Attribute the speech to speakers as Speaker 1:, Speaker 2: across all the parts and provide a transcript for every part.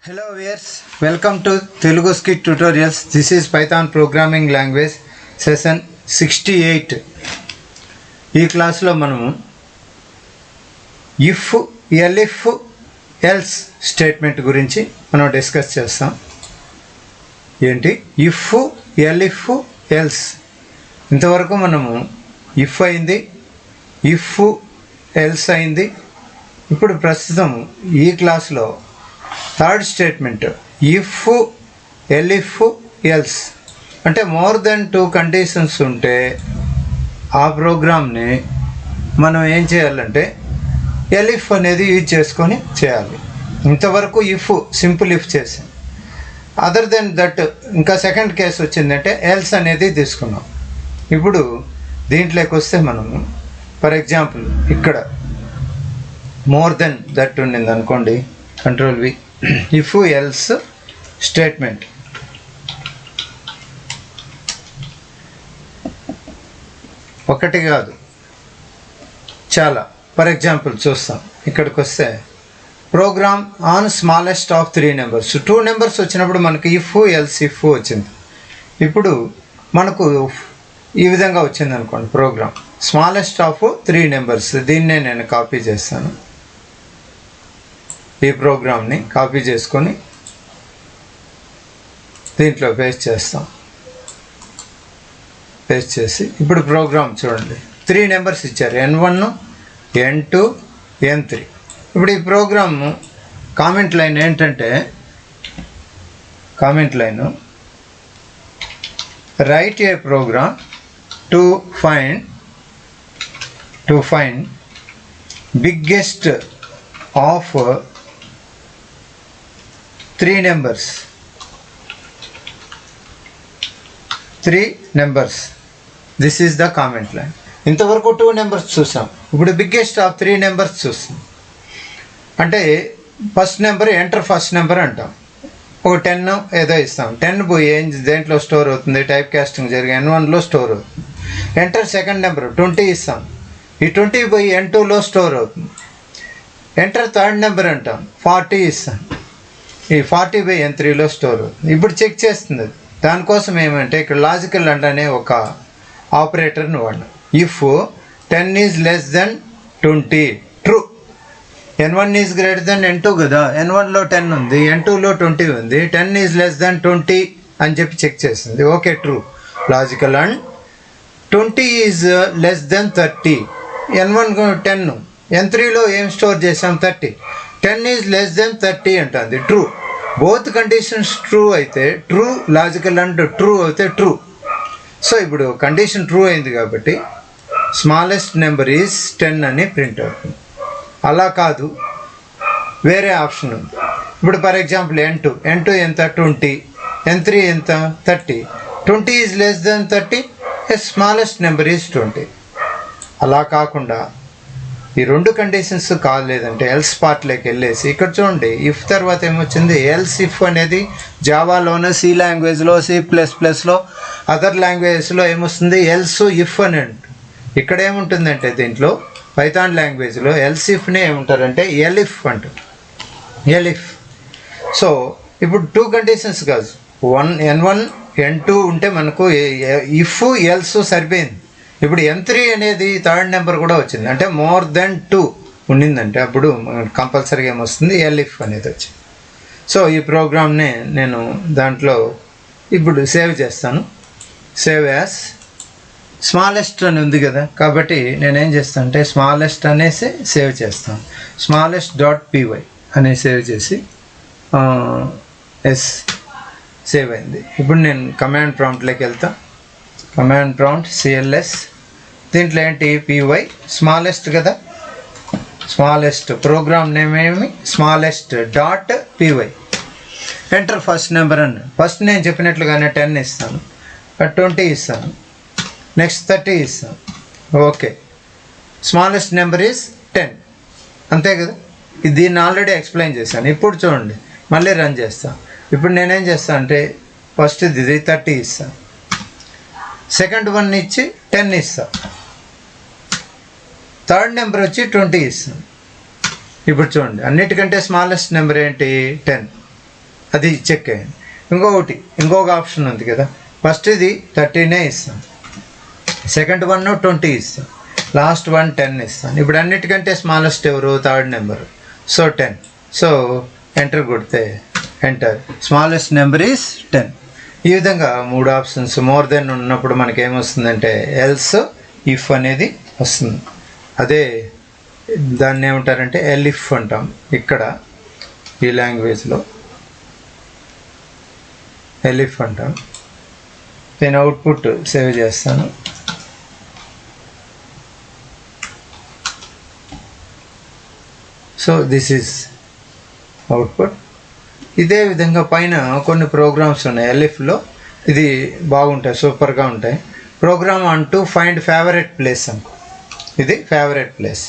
Speaker 1: Hello viewers, welcome to Telugu Scit tutorials. This is Python programming language session 68. ఈ క్లాస్లో మనము if, elif, else statement గురించి మనం discuss చేస్తాం. ఏంటి if, elif, else. ఇంతవరకు మనము if అయింది, if, else అయింది. ఇప్పుడు ప్రస్తుతం ఈ క్లాస్లో థర్డ్ స్టేట్మెంట్ ఇఫ్, ఎలిఫ్, ఎల్స్ అంటే మోర్ దెన్ 2 కండిషన్స్ ఉంటే ఆ ప్రోగ్రామ్ని మనం ఏం చేయాలంటే ఎలిఫ్ అనేది యూజ్ చేసుకొని చేయాలి. ఇంతవరకు ఇఫ్ సింపుల్ ఇఫ్ చేసాం. అదర్ దెన్ దట్ ఇంకా సెకండ్ కేసు వచ్చిందంటే ఎల్స్ అనేది తీసుకున్నాం. ఇప్పుడు దీంట్లోకి వస్తే మనము ఫర్ ఎగ్జాంపుల్ ఇక్కడ మోర్ దెన్ దట్ ఉండింది అనుకోండి, కంట్రోల్ వి, if else స్టేట్మెంట్. ఒకటి కాదు చాలా. ఫర్ ఎగ్జాంపుల్ చూస్తాం, ఇక్కడికి వస్తే program on smallest of 3 numbers. 2 numbers వచ్చినప్పుడు మనకి ఇఫ్, ఎల్స్, ఇఫ్ వచ్చింది. ఇప్పుడు మనకు ఈ విధంగా వచ్చింది అనుకోండి ప్రోగ్రామ్ స్మాలెస్ట్ ఆఫ్ 3 నెంబర్స్. దీన్నే నేను కాపీ చేస్తాను. ఈ ప్రోగ్రామ్ని కాపీ చేసుకొని దీంట్లో పేస్ట్ చేస్తాం. పేస్ట్ చేసి ఇప్పుడు ప్రోగ్రామ్ చూడండి, 3 నెంబర్స్ ఇచ్చారు, N1, N2, N3. ఇప్పుడు ఈ ప్రోగ్రామ్ కామెంట్ లైన్ ఏంటంటే, comment line write a program to find biggest of 3 numbers. This is the comment line. ఇంతవరకు 2 నెంబర్స్ చూసాం, ఇప్పుడు బిగ్గెస్ట్ ఆఫ్ 3 నెంబర్స్ చూస్తాం. అంటే first number enter first number అంటాం. ఒక 10 ఏదో ఇస్తాం. 10 పోయి ఏం దేంట్లో స్టోర్ అవుతుంది, టైప్ కాస్టింగ్ జరిగి N1లో స్టోర్ అవుతుంది. ఎంటర్ సెకండ్ నెంబర్ 20 ఇస్తాం. ఈ 20 పోయి N2లో స్టోర్ అవుతుంది. ఎంటర్ థర్డ్ నెంబర్ అంటాం, 40 ఇస్తాం. ఈ 40 బై N3లో స్టోర్ అవుతుంది. ఇప్పుడు చెక్ చేస్తుంది. దానికోసం ఏమంటే ఇక్కడ లాజికల్ అనే ఒక ఆపరేటర్ని వాడినాం. If 10 is less than 20 true, N1 is greater than N2 కదా, N1లో 10 ఉంది, N2లో 20 ఉంది, 10 ఈజ్ లెస్ దెన్ 20 అని చెప్పి చెక్ చేస్తుంది. Okay true logical. And 20 is less then 30, N1 10, N3లో ఏం స్టోర్ చేసాం 30, 10 ఈజ్ లెస్ దెన్ 30 అంటుంది ట్రూ. బోత్ కండిషన్స్ ట్రూ అయితే ట్రూ, లాజికల్ అండ్ ట్రూ అయితే ట్రూ. సో ఇప్పుడు కండిషన్ ట్రూ అయింది కాబట్టి స్మాలెస్ట్ నెంబర్ ఈజ్ 10 అని ప్రింట్ అవుతుంది. అలా కాదు, వేరే ఆప్షన్ ఉంది. ఇప్పుడు ఫర్ ఎగ్జాంపుల్ N2 ఎంత 20, N3 ఎంత 30, 20 is less then 30, smallest number is 20. అలా కాకుండా ఈ 2 కండిషన్స్ కాలేదంటే ఎల్స్ పార్ట్లోకి వెళ్ళేసి ఇక్కడ చూడండి, ఇఫ్ తర్వాత ఏమొచ్చింది ఎల్స్ ఇఫ్ అనేది జావాలోనూ, సి లాంగ్వేజ్లో, C++లో, అదర్ లాంగ్వేజెస్లో ఏమొస్తుంది ఎల్స్ ఇఫ్ అని ఉంటుంది. ఇక్కడ ఏముంటుందంటే దీంట్లో పైథాన్ లాంగ్వేజ్లో ఎల్స్ ఇఫ్నే ఏముంటారంటే ఎలిఫ్ అంటారు, ఎలిఫ్. సో ఇప్పుడు 2 కండిషన్స్ కాదు, N1, N2 ఉంటే మనకు ఇఫ్, ఎల్స్ సరిపోయింది. ఇప్పుడు N3 అనేది థర్డ్ నెంబర్ కూడా వచ్చింది, అంటే మోర్ దెన్ 2 ఉండిందంటే అప్పుడు కంపల్సరీగా ఏమొస్తుంది ఎలిఫ్ అనేది వచ్చింది. సో ఈ ప్రోగ్రామ్ని నేను దాంట్లో ఇప్పుడు సేవ్ చేస్తాను. సేవ్ యాజ్ స్మాలెస్ట్ అని ఉంది కదా, కాబట్టి నేనేం చేస్తాను అంటే స్మాలెస్ట్ అనేసి సేవ్ చేస్తాను. smallest.py అని సేవ్ చేసి ఎస్ సేవ్ అయింది. ఇప్పుడు నేను కమాండ్ ప్రాంప్ట్లోకి వెళ్తా. కమాండ్ ప్రాంప్ట్ CLS, దీంట్లో ఏంటి PY స్మాలెస్ట్ కదా, స్మాలెస్ట్. ప్రోగ్రామ్ నేమ్ ఏమి smallest.py. ఎంటర్ ఫస్ట్ నెంబర్ అని, ఫస్ట్ నేను చెప్పినట్లుగానే 10 ఇస్తాను, 20 ఇస్తాను, నెక్స్ట్ 30 ఇస్తాను. ఓకే, స్మాలెస్ట్ నెంబర్ ఈజ్ 10, అంతే కదా. దీన్ని ఆల్రెడీ ఎక్స్ప్లెయిన్ చేశాను. ఇప్పుడు చూడండి, మళ్ళీ రన్ చేస్తాను. ఇప్పుడు నేనేం చేస్తాను అంటే ఫస్ట్ ఇది 30 ఇస్తాను, సెకండ్ వన్ ఇచ్చి 10 ఇస్తాను, థర్డ్ నెంబర్ వచ్చి 20 ఇస్తాను. ఇప్పుడు చూడండి, అన్నిటికంటే స్మాలెస్ట్ నెంబర్ ఏంటి 10. అది చెక్ అయ్యింది. ఇంకొక ఆప్షన్ ఉంది కదా, ఫస్ట్ ఇది 13 ఇస్తాం, సెకండ్ వన్ 20 ఇస్తాం, లాస్ట్ వన్ 10 ఇస్తాను. ఇప్పుడు అన్నిటికంటే స్మాలెస్ట్ ఎవరు? Third number. So 10. So enter కొడితే ఎంటర్, స్మాలెస్ట్ నెంబర్ ఈస్ 10. ఈ విధంగా 3 ఆప్షన్స్ మోర్ దెన్ ఉన్నప్పుడు మనకి ఏమొస్తుందంటే ఎల్స్ ఇఫ్ అనేది వస్తుంది. అదే దాన్ని ఏమంటారంటే ఎలిఫ్ అంటాం ఇక్కడ ఈ లాంగ్వేజ్లో, ఎలిఫ్ అంటాం. నేను అవుట్పుట్ సేవ్ చేస్తాను. So this is output. ఇదే విధంగా పైన కొన్ని ప్రోగ్రామ్స్ ఉన్నాయి ఎలిఫ్లో, ఇది బాగుంటాయి, సూపర్గా ఉంటాయి. ప్రోగ్రామ్ అంటూ ఫైండ్ ఫేవరెట్ ప్లేస్ అనుకో, ఇది ఫేవరెట్ ప్లేస్.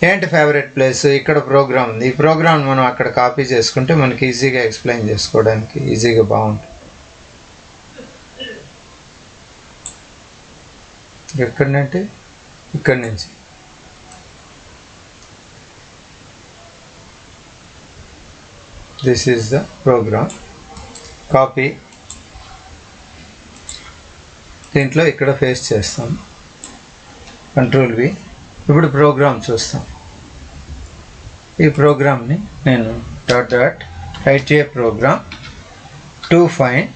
Speaker 1: ఏంటి ఫేవరెట్ ప్లేస్? ఇక్కడ ప్రోగ్రామ్ ఉంది. ఈ ప్రోగ్రామ్ మనం అక్కడ కాపీ చేసుకుంటే మనకి ఈజీగా ఎక్స్ప్లెయిన్ చేసుకోవడానికి ఈజీగా బాగుంటుంది. ఎక్కడంటే ఇక్కడి నుంచి this is the program, copy. దీంట్లో ఇక్కడ పేస్ట్ చేస్తాం, కంట్రోల్ వి. ఇప్పుడు ప్రోగ్రామ్ చూస్తాం. ఈ ప్రోగ్రామ్ని నేను dot write a program to find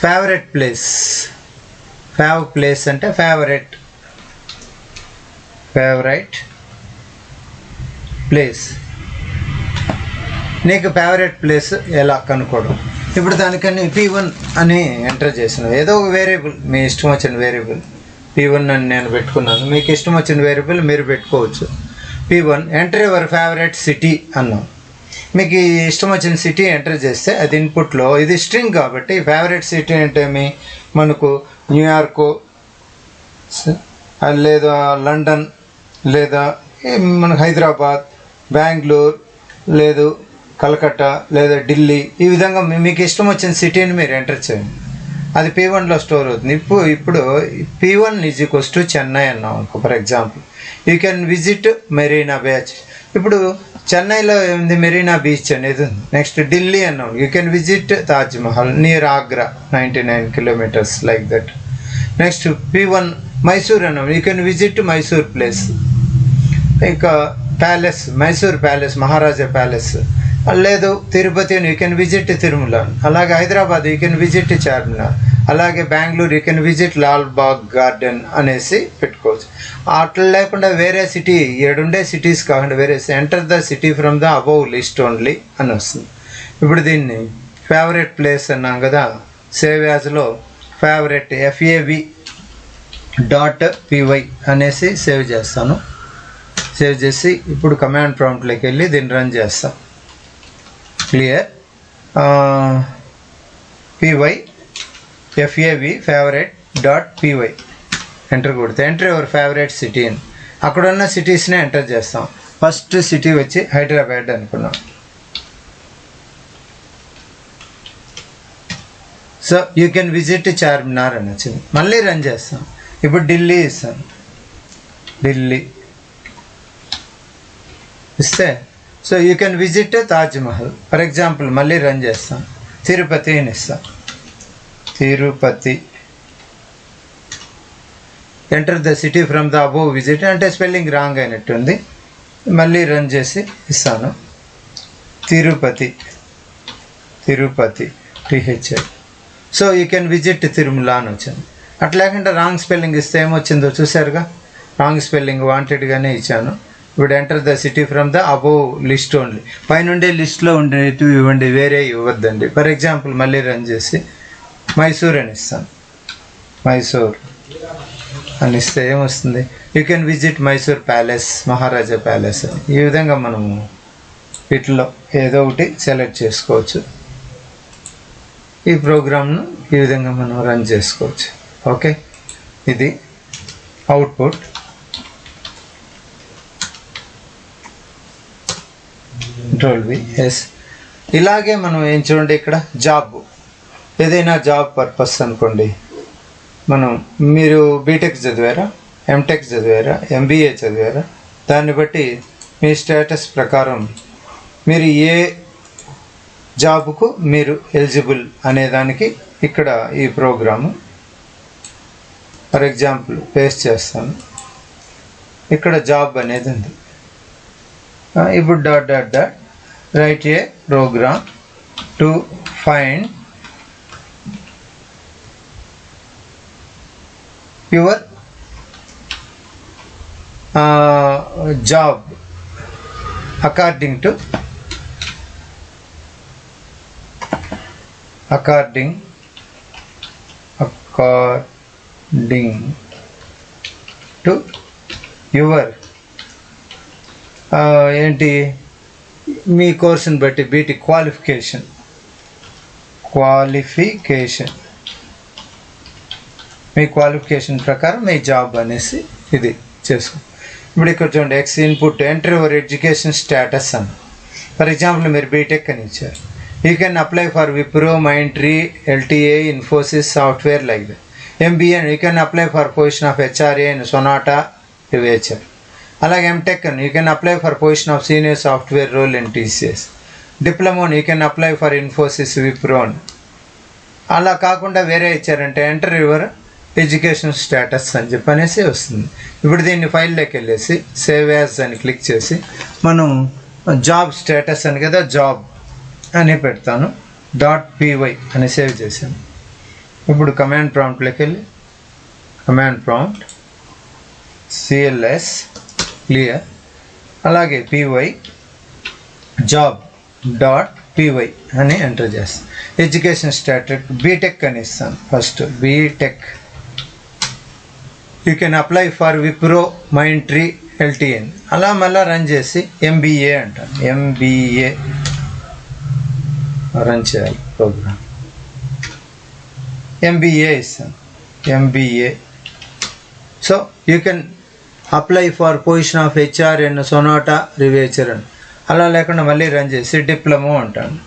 Speaker 1: favourite place. Place అంటే ఫేవరెట్ ప్లేస్. నీకు ఫేవరెట్ ప్లేస్ ఎలా కనుక్కోవడం? ఇప్పుడు దానికని P1 అని ఎంటర్ చేసిన ఏదో ఒక వేరియబుల్, మీ ఇష్టం వచ్చిన వేరియబుల్ P1 అని నేను పెట్టుకున్నాను. మీకు ఇష్టం వచ్చిన వేరియబుల్ మీరు పెట్టుకోవచ్చు. P1 enter your favourite city అన్నాం. మీకు ఇష్టం వచ్చిన సిటీ ఎంటర్ చేస్తే అది ఇన్పుట్లో, ఇది స్ట్రింగ్ కాబట్టి ఫేవరెట్ సిటీ అంటే మనకు న్యూయార్కు లేదా లండన్ లేదా మనకు హైదరాబాద్, బెంగళూరు, లేదు కలకత్తా లేదా ఢిల్లీ, ఈ విధంగా మీకు ఇష్టం వచ్చిన సిటీని మీరు ఎంటర్ చేయండి. అది P1లో స్టోర్ అవుతుంది. ఇప్పుడు P1 = చెన్నై అన్నాం అనుకో. For example you can visit Marina beach. ఇప్పుడు చెన్నైలో ఉంది మెరీనా బీచ్ అనేది ఉంది. నెక్స్ట్ ఢిల్లీ అన్నాం, you can visit Taj Mahal near Agra 99 kilometers like that. Next P1 Mysore అన్నాం, you can visit Mysore place. ఇంకా palace, Mysore palace, Maharaja palace. లేదు Tirupati, you can visit Tirumala. అలాగే Hyderabad, you can visit Charminar. అలాగే Bengaluru, you can visit Lalbagh garden అనేసి పెట్టుకోవచ్చు. అట్లా లేకుండా వేరే సిటీ, ఏడుండే సిటీస్ కాకుండా వేరే, enter the city from the above list only అని వస్తుంది. ఇప్పుడు దీన్ని ఫేవరెట్ ప్లేస్ అన్నాం కదా, సేవ్ యాజ్లో ఫేవరెట్ fav.py అనేసి సేవ్ చేస్తాను. సేవ్ చేసి ఇప్పుడు కమాండ్ ప్రాంప్ట్లోకి వెళ్ళి దీన్ని రన్ చేస్తాం. క్లియర్ py fav.py ఎంటర్ కొడితే ఎంటర్ యువర్ ఫేవరెట్ సిటీ అని అక్కడ ఉన్న సిటీస్నే ఎంటర్ చేస్తాం. ఫస్ట్ సిటీ వచ్చి హైదరాబాద్ అనుకున్నాం. So you can visit Charminar అని వచ్చింది. మళ్ళీ రన్ చేస్తాం. ఇప్పుడు ఢిల్లీ ఇస్తాను. ఢిల్లీ ఇస్తే so you can visit Taj Mahal for example. మళ్ళీ రన్ చేస్తాం. తిరుపతి అని ఇస్తాం. Tirupati enter the city from the above visit అంటే స్పెల్లింగ్ రాంగ్ అయినట్టుంది. మళ్ళీ రన్ చేసి ఇస్తాను. Tirupati THI. So you can visit Tirumala అని వచ్చింది. అట్లా లేకుండా రాంగ్ స్పెల్లింగ్ ఇస్తే ఏమొచ్చిందో చూసారుగా. రాంగ్ స్పెల్లింగ్ వాంటెడ్గానే ఇచ్చాను. ఇప్పుడు enter the city from the above list only. పైనుండే లిస్ట్లో ఉండేటివి ఇవ్వండి, వేరే ఇవ్వద్దండి. ఫర్ ఎగ్జాంపుల్ మళ్ళీ రన్ చేసి మైసూర్ అని ఇస్తాను. మైసూర్ అని ఇస్తే ఏమొస్తుంది? You can visit Mysore palace, Maharaja palace. ఈ విధంగా మనము వీటిలో ఏదో ఒకటి సెలెక్ట్ చేసుకోవచ్చు. ఈ ప్రోగ్రామ్ను ఈ విధంగా మనం రన్ చేసుకోవచ్చు. ఓకే, ఇది అవుట్పుట్. Control V. ఎస్. ఇలాగే మనం ఏం చూడండి, ఇక్కడ జాబ్, ఏదైనా జాబ్ పర్పస్ అనుకోండి. మీరు బీటెక్ చదివారా, ఎంటెక్ చదివారా, MBA చదివారా, దాన్ని బట్టి మీ స్టేటస్ ప్రకారం మీరు ఏ జాబ్కు మీరు ఎలిజిబుల్ అనేదానికి ఇక్కడ ఈ ప్రోగ్రాము ఫర్ ఎగ్జాంపుల్ పేస్ట్ చేస్తాను. ఇక్కడ జాబ్ అనేది ఉంది. ఇప్పుడు dot dot dot write a program to find your job according to your ఏంటి మీ కోర్సుని బట్టి బీటీ క్వాలిఫికేషన్ మీ క్వాలిఫికేషన్ ప్రకారం మీ జాబ్ అనేసి ఇది చేసుకో. ఇప్పుడు ఇక్కడ చూడండి x input enter your education status అని. ఫర్ ఎగ్జాంపుల్ మీరు బీటెక్ అని ఇచ్చారు. You can apply for Wipro, Mindtree, LTA, Infosys, software like that. MBA you can apply for position of HRA in Sonata రివేచర్. అలాగే ఎంటెక్ అని you can apply for position of senior software role in TCS. Diploma you can apply for Infosys, Wipro అని. అలా కాకుండా వేరే ఇచ్చారంటే enter your education status అని చెప్పనేసి వస్తుంది. ఇప్పుడు దీన్ని ఫైల్లోకి వెళ్ళేసి సేవ్ యాజ్ అని క్లిక్ చేసి మనం జాబ్ స్టేటస్ అని కదా జాబ్ అని పెడతాను. .py అని సేవ్ చేశాను. ఇప్పుడు కమాండ్ ప్రాంప్ట్లోకి వెళ్ళి కమాండ్ ప్రాంప్ట్ CLS క్లియర్, అలాగే py job.py అని ఎంటర్ చేస్తాను. ఎడ్యుకేషన్ స్టాటస్ బీటెక్ అని ఇస్తాను. First BTech. You can apply for Wipro, Mindtree, LTN. అలా మళ్ళీ రన్ చేసి MBA అంటాను. MBA రన్ చేయాలి ప్రోగ్రామ్. MBA ఇస్తాను. MBA. So you can apply for position of HR in Sonata రివేచర్ అని. అలా లేకుండా మళ్ళీ రన్ చేసి డిప్లొమా అంటాను.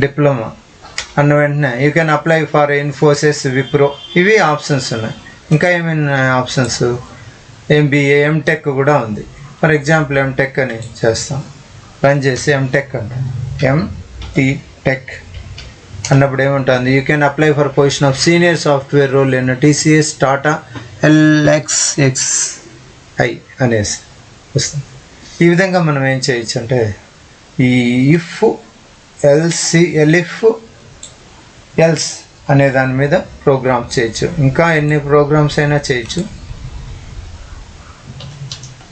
Speaker 1: డిప్లొమా అన్న వెంటనే you can apply for Infosys, Wipro. ఇవి ఆప్షన్స్ ఉన్నాయి. ఇంకా ఏమైనా ఆప్షన్స్ MBA, ఎంటెక్ కూడా ఉంది. ఫర్ ఎగ్జాంపుల్ ఎంటెక్ అని చేస్తాం. రన్ చేసి ఎంటెక్ అంటాను. MTech అన్నప్పుడు ఏముంటుంది, you can apply for position of senior software role in TCS, Tata, LXXI అనేసి వస్తుంది. ఈ విధంగా మనం ఏం చేయొచ్చు అంటే ఈ ఇఫ్ ఎల్స్ అనే దాని మీద ప్రోగ్రామ్స్ చేయొచ్చు. ఇంకా ఎన్ని ప్రోగ్రామ్స్ అయినా చేయొచ్చు.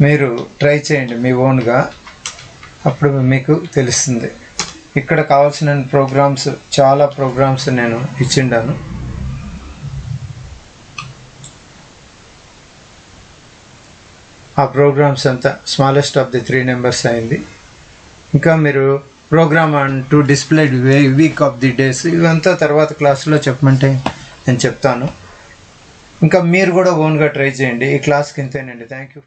Speaker 1: మీరు ట్రై చేయండి మీ ఓన్గా, అప్పుడు మీకు తెలుస్తుంది. ఇక్కడ కావాల్సిన ప్రోగ్రామ్స్ చాలా ప్రోగ్రామ్స్ నేను ఇచ్చిండాను. ఆ ప్రోగ్రామ్స్ అంతా స్మాలెస్ట్ ఆఫ్ ది 3 numbers అయింది. ఇంకా మీరు program and to display week of the days ఇవంతా తర్వాత క్లాస్లో చెప్పమంటే నేను చెప్తాను. ఇంకా మీరు కూడా ఓన్గా ట్రై చేయండి. ఈ క్లాస్కి ఇంతేనండి. Thank you.